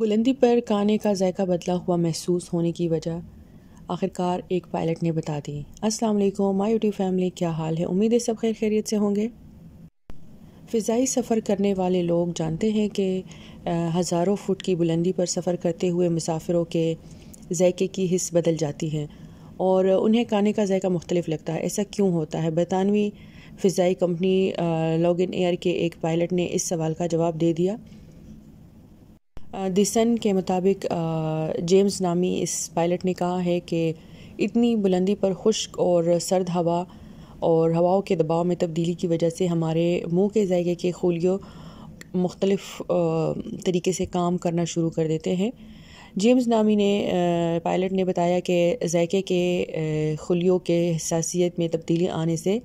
بلندی پر کھانے کا ذائقہ بدلا ہوا محسوس ہونے کی وجہ آخرکار ایک پائلٹ نے بتا دی۔ السلام علیکم مائی یوٹیوب فیملی، کیا حال ہے؟ امید ہے سب خیر خیریت سے ہوں گے۔ فضائی سفر کرنے والے لوگ جانتے ہیں کہ ہزاروں فٹ کی بلندی پر سفر کرتے ہوئے مسافروں کے ذائقے کی حس بدل جاتی ہے اور انہیں کھانے کا ذائقہ مختلف لگتا ہے۔ ایسا کیوں ہوتا ہے؟ برطانوی فضائی کمپنی لاگن ایئر کے ایک پائلٹ نے اس سوال کا جواب دے دیا۔ دی سن کے مطابق جیمز نامی اس پائلٹ نے کہا ہے کہ اتنی بلندی پر خشک اور سرد ہوا اور ہواؤں کے دباؤ میں تبدیلی کی وجہ سے ہمارے منہ کے ذائقے کے خلیوں مختلف طریقے سے کام کرنا شروع کر دیتے ہیں۔ جیمز نامی پائلٹ نے بتایا کہ ذائقے کے خلیوں کے حساسیت میں تبدیلی آنے سے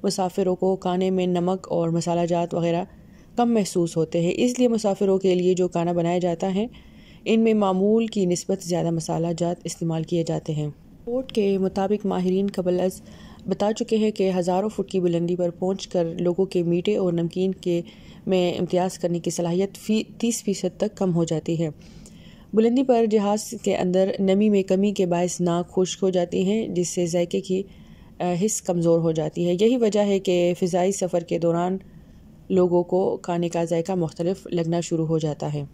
مسافروں کو کھانے میں نمک اور مسالہ جات وغیرہ کم محسوس ہوتے ہیں۔ اس لیے مسافروں کے لیے جو کھانا بنایا جاتا ہے ان میں معمول کی نسبت زیادہ مسالہ جات استعمال کیے جاتے ہیں۔ رپورٹ کے مطابق ماہرین قبل از بتا چکے ہیں کہ ہزاروں فٹ کی بلندی پر پہنچ کر لوگوں کے میٹھے اور نمکین میں امتیاز کرنے کی صلاحیت 30% تک کم ہو جاتی ہے۔ بلندی پر جہاز کے اندر نمی میں کمی کے باعث ناک خشک ہو جاتی ہیں، جس سے ذائقے کی حس کمزور ہو جاتی ہے۔ یہی وجہ ہے کہ فضائی سفر کے دوران لوگوں کو کھانے کا ذائقہ مختلف لگنا شروع ہو جاتا ہے۔